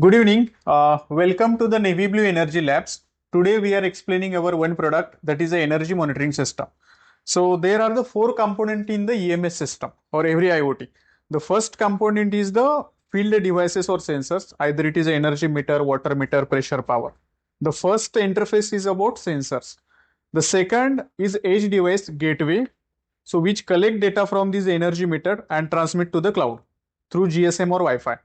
Good evening. Welcome to the Navy Blue Energy Labs. Today we are explaining our one product, that is the energy monitoring system. So there are the four components in the EMS system or every IoT. The first component is the field devices or sensors. Either it is an energy meter, water meter, pressure, power. The first interface is about sensors. The second is edge device gateway, so which collect data from this energy meter and transmit to the cloud through GSM or Wi-Fi.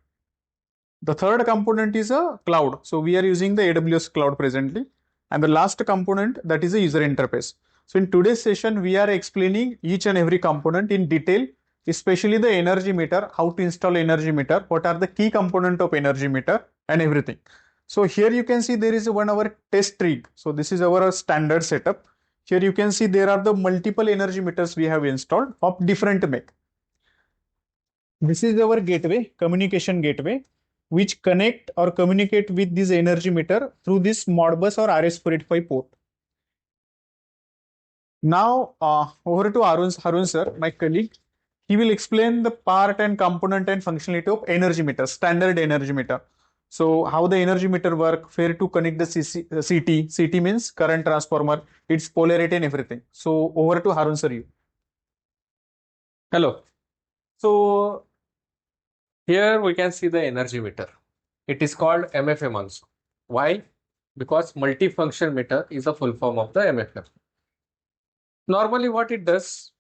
The third component is a cloud. So we are using the AWS cloud presently. And the last component, that is a user interface. So in today's session, we are explaining each and every component in detail, especially the energy meter, how to install energy meter, what are the key component of energy meter and everything. So here you can see there is one our test rig. So this is our standard setup. Here you can see there are the multiple energy meters we have installed of different make. This is our gateway, communication gateway, which connect or communicate with this energy meter through this Modbus or RS485 port. Now, over to Harun sir, my colleague. He will explain the part and component and functionality of energy meter, standard energy meter. So, how the energy meter work, where to connect the CT. CT means current transformer, its polarity and everything. So, over to Harun sir. You. Hello. So here we can see the energy meter. It is called MFM also. Why? Because multifunction meter is a full form of the MFM. Normally what it does,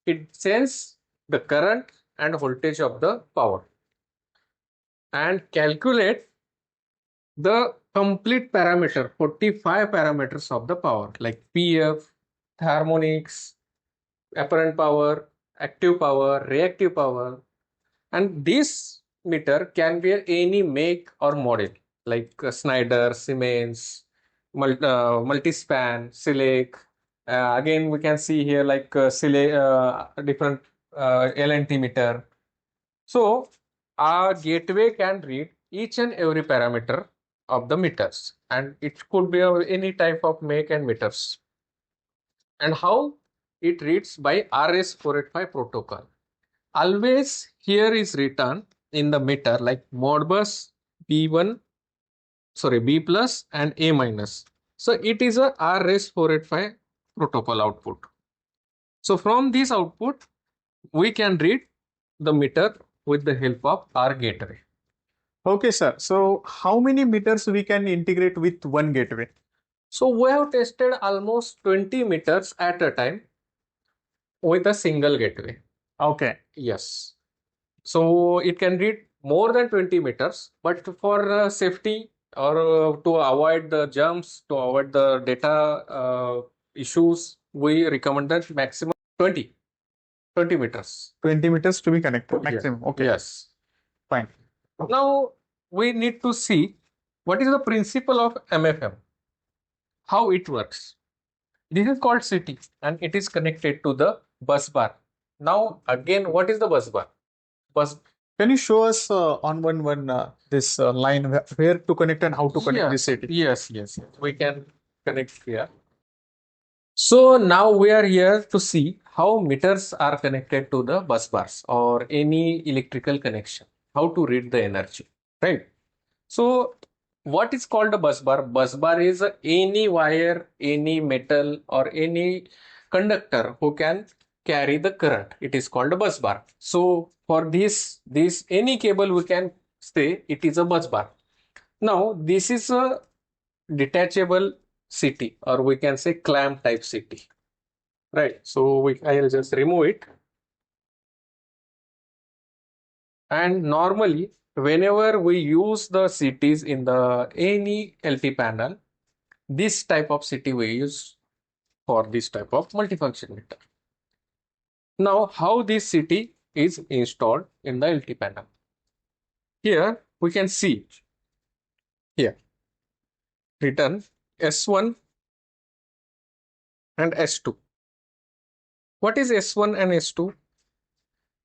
it sends the current and voltage of the power and calculate the complete parameter, 45 parameters of the power like PF, harmonics, apparent power, active power, reactive power, and this meter can be any make or model like Schneider, Siemens, Multispan, Select. Again, we can see here like different LNT meter. So our gateway can read each and every parameter of the meters, and it could be of any type of make and meters. And how it reads by RS485 protocol. Always here is written in the meter like Modbus B1, B plus and A minus. So it is a RS485 protocol output. So from this output, we can read the meter with the help of our gateway. Okay, sir. So, how many meters we can integrate with one gateway? So we have tested almost 20 meters at a time with a single gateway. Okay. Yes. So it can read more than 20 meters, but for safety or to avoid the jumps, to avoid the data issues, we recommend that maximum 20 meters. 20 meters to be connected, maximum. Yeah. Okay. Yes. Fine. Now we need to see what is the principle of MFM, how it works. This is called CT and it is connected to the bus bar. Now again, what is the bus bar? Can you show us on one this line where to connect and how to connect this city? Yes. We can connect here. So now we are here to see how meters are connected to the bus bars or any electrical connection. How to read the energy, right? So what is called a bus bar? Bus bar is any wire, any metal or any conductor who can carry the current. It is called a bus bar. So for this any cable we can say it is a bus bar. Now this is a detachable CT or we can say clamp type CT, right? So I'll just remove it. And normally whenever we use the CTs in the any LT panel, this type of CT we use for this type of multifunction meter. Now, how this CT is installed in the LT panel? Here we can see here written S1 and S2. What is S1 and S2?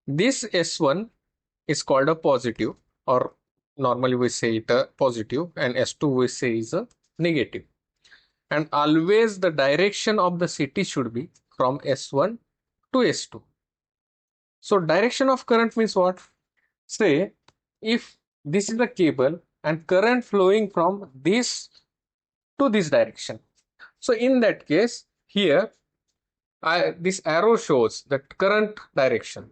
This S1 is called a positive, or normally we say it a positive, and S2 we say is a negative. And always the direction of the CT should be from S1 to S2. So direction of current means what? Say if this is the cable and current flowing from this to this direction. So in that case, here this arrow shows the current direction.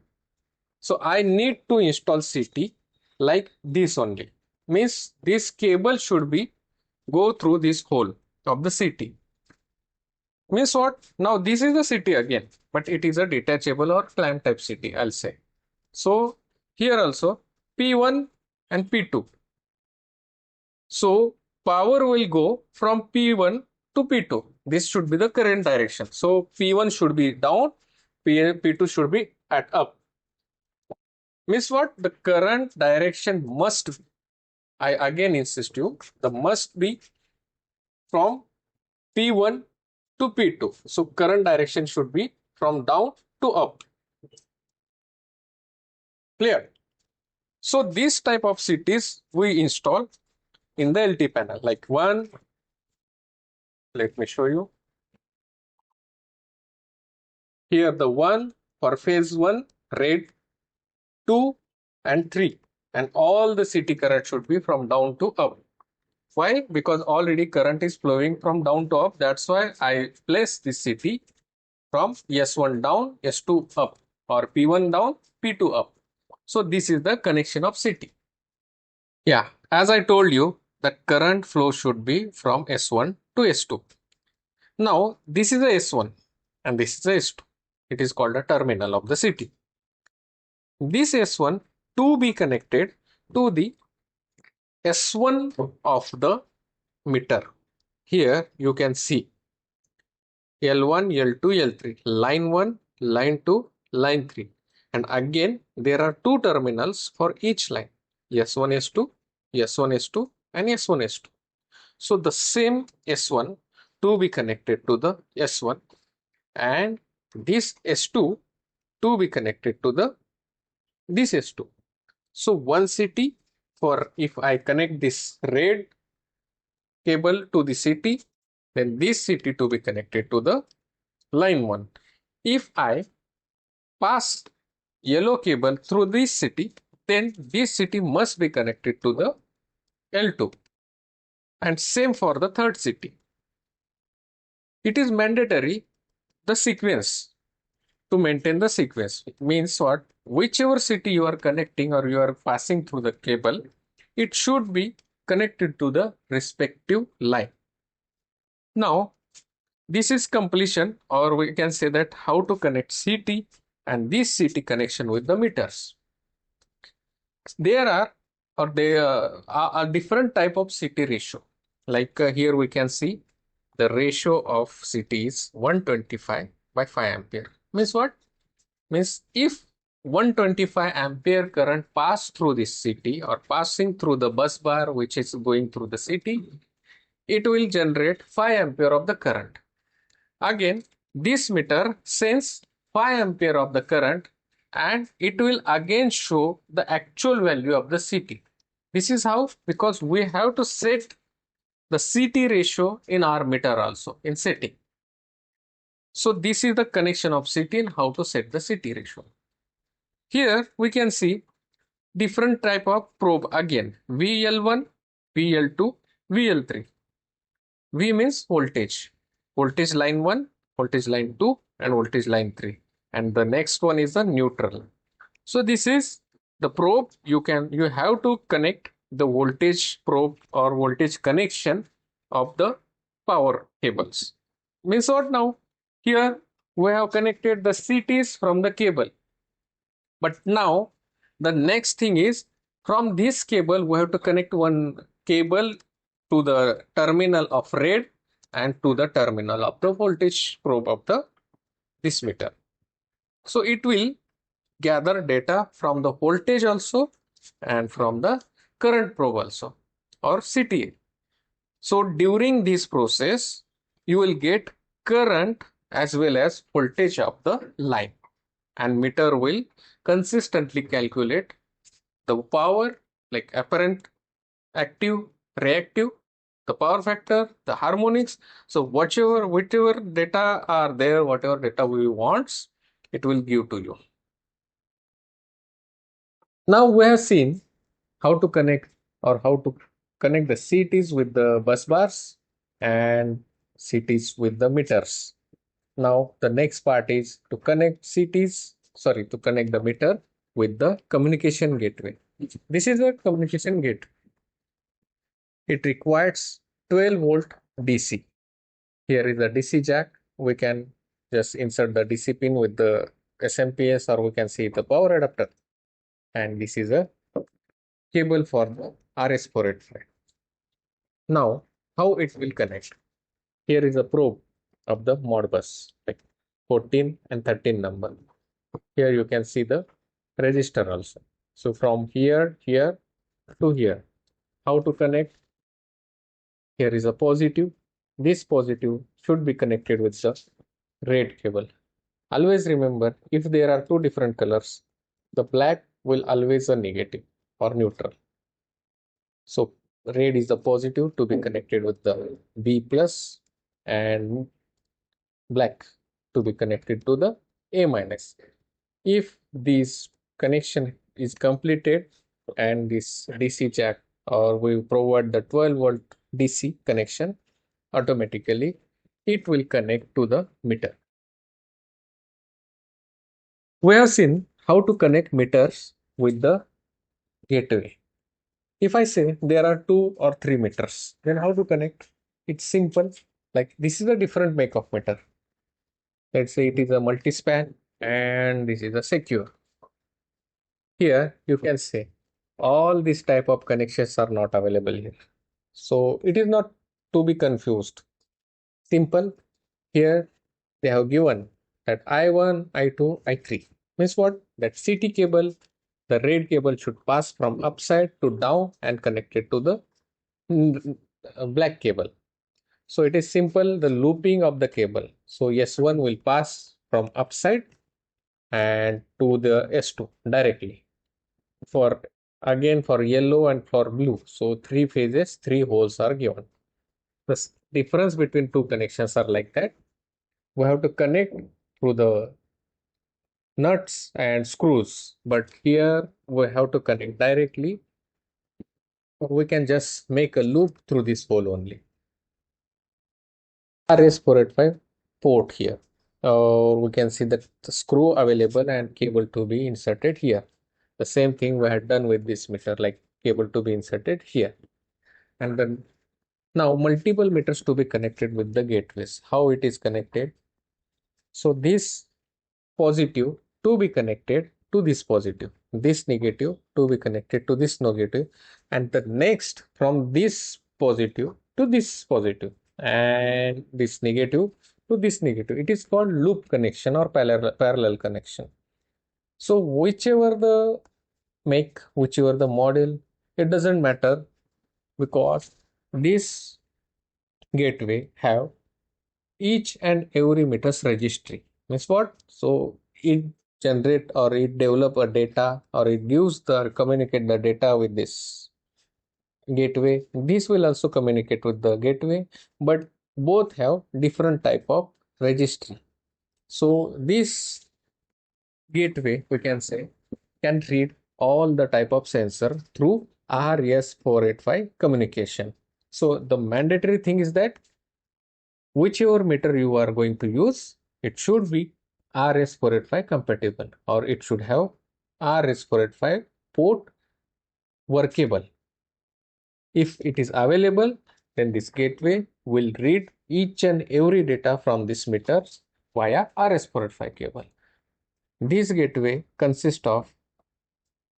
So I need to install CT like this only. Means this cable should be go through this hole of the CT. Means what? Now this is the CT again, but it is a detachable or clamp type CT, I'll say. So here also P1 and P2. So power will go from P1 to P2. This should be the current direction. So P1 should be down, P2 should be at up. Means what? The current direction must be, I again insist you, the must be from P1 to P2. So current direction should be from down to up. Clear? So this type of CTs we install in the LT panel, like one, let me show you. Here the one for phase 1, red, 2 and 3, and all the CT current should be from down to up. Why? Because already current is flowing from down to up. That's why I place this CT from S1 down, S2 up, or P1 down, P2 up. So this is the connection of CT. Yeah, as I told you, the current flow should be from S1 to S2. Now this is a S1 and this is a S2. It is called a terminal of the CT. This S1 to be connected to the S1 of the meter. Here you can see L1, L2, L3, line 1, line 2, line 3. And again, there are two terminals for each line, S1, S2, S1, S2, and S1, S2. So the same S1 to be connected to the S1 and this S2 to be connected to the this S2. So one CT for if I connect this red cable to the CT, then this CT to be connected to the line 1. If I pass yellow cable through this CT, then this CT must be connected to the L2. And same for the third CT. It is mandatory the sequence to maintain the sequence. It means what? Whichever CT you are connecting or you are passing through the cable, it should be connected to the respective line. Now, this is completion, or we can say that how to connect CT and this CT connection with the meters. There are a different type of CT ratio. Like here we can see the ratio of CT is 125 by 5 ampere. Means what? Means if 125 ampere current pass through this CT or passing through the bus bar which is going through the CT, it will generate 5 ampere of the current. Again, this meter sends 5 ampere of the current and it will again show the actual value of the CT. This is how, because we have to set the CT ratio in our meter also in setting. So this is the connection of CT and how to set the CT ratio. Here we can see different type of probe again, VL1, VL2, VL3. V means voltage, voltage line 1, voltage line 2 and voltage line 3, and the next one is the neutral. So this is the probe. You have to connect the voltage probe or voltage connection of the power cables. Means what? Now here we have connected the CTs from the cable, but now the next thing is from this cable we have to connect one cable to the terminal of red and to the terminal of the voltage probe of the this meter. So it will gather data from the voltage also and from the current probe also or CTA. So during this process you will get current as well as voltage of the line, and meter will consistently calculate the power like apparent, active, reactive, the power factor, the harmonics. So whichever data are there, whatever data we want, it will give to you. Now we have seen how to connect or how to connect the CTs with the bus bars and CTs with the meters. Now the next part is to connect to connect the meter with the communication gateway. This is a communication gate. It requires 12 volt DC. Here is the DC jack. We can just insert the DC pin with the SMPS, or we can see the power adapter. And this is a cable for the RS485. Now, how it will connect? Here is a probe of the Modbus, like 14 and 13 number. Here you can see the resistor also. So from here to here. How to connect? Here is a positive. This positive should be connected with the red cable. Always remember, if there are two different colors, the black will always a negative or neutral. So red is the positive to be connected with the B plus, and black to be connected to the A minus. If this connection is completed and this DC jack, or we provide the 12 volt DC connection, automatically it will connect to the meter. We have seen how to connect meters with the gateway. If I say there are 2 or 3 meters, then how to connect? It's simple. Like, this is a different make of meter. Let's say it is a multi-span and this is a secure. Here you can say all these type of connections are not available here. So it is not to be confused. Simple. Here they have given that I1, I2, I3. Means what? That CT cable, the red cable should pass from upside to down and connected to the black cable. So it is simple, the looping of the cable. So S1 will pass from upside and to the S2 directly. For again, for yellow and for blue, so 3 phases, 3 holes are given. The difference between two connections are like that. We have to connect through the nuts and screws, but here we have to connect directly. We can just make a loop through this hole only. RS485 port here. We can see that the screw available and cable to be inserted here. The same thing we had done with this meter, like cable to be inserted here. And then now multiple meters to be connected with the gateways. How it is connected? So this positive to be connected to this positive, this negative to be connected to this negative, and the next from this positive to this positive, and this negative to this negative. It is called loop connection or parallel connection. So whichever the make, whichever the model, it doesn't matter, because this gateway have each and every meter's registry. Means what? So it generate or it develop a data, or it gives the communicate the data with this gateway. This will also communicate with the gateway, but both have different type of registry. So this gateway, we can say, can read all the type of sensor through RS485 communication. So the mandatory thing is that whichever meter you are going to use, it should be RS485 compatible, or it should have RS485 port workable. If it is available, then this gateway will read each and every data from this meter via RS485 cable. This gateway consists of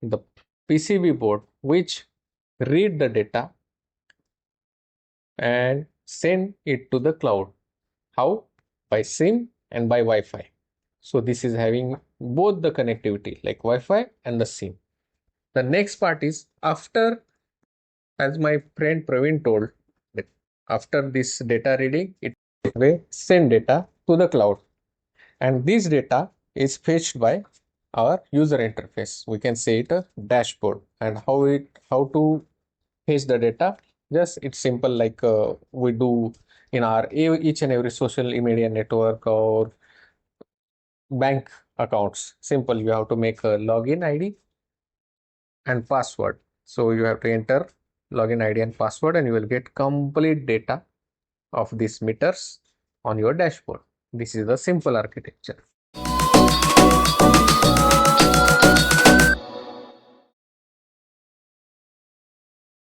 the PCB board, which read the data and send it to the cloud. How? By SIM and by Wi-Fi. So this is having both the connectivity, like Wi-Fi and the SIM. The next part is, after, as my friend Praveen told, that after this data reading, it will send data to the cloud, and this data is fetched by our user interface. We can say it a dashboard. And how to fetch the data? Just it's simple, like we do in our each and every social media network or bank accounts. Simple, you have to make a login ID and password. So you have to enter login ID and password, and you will get complete data of these meters on your dashboard. This is the simple architecture.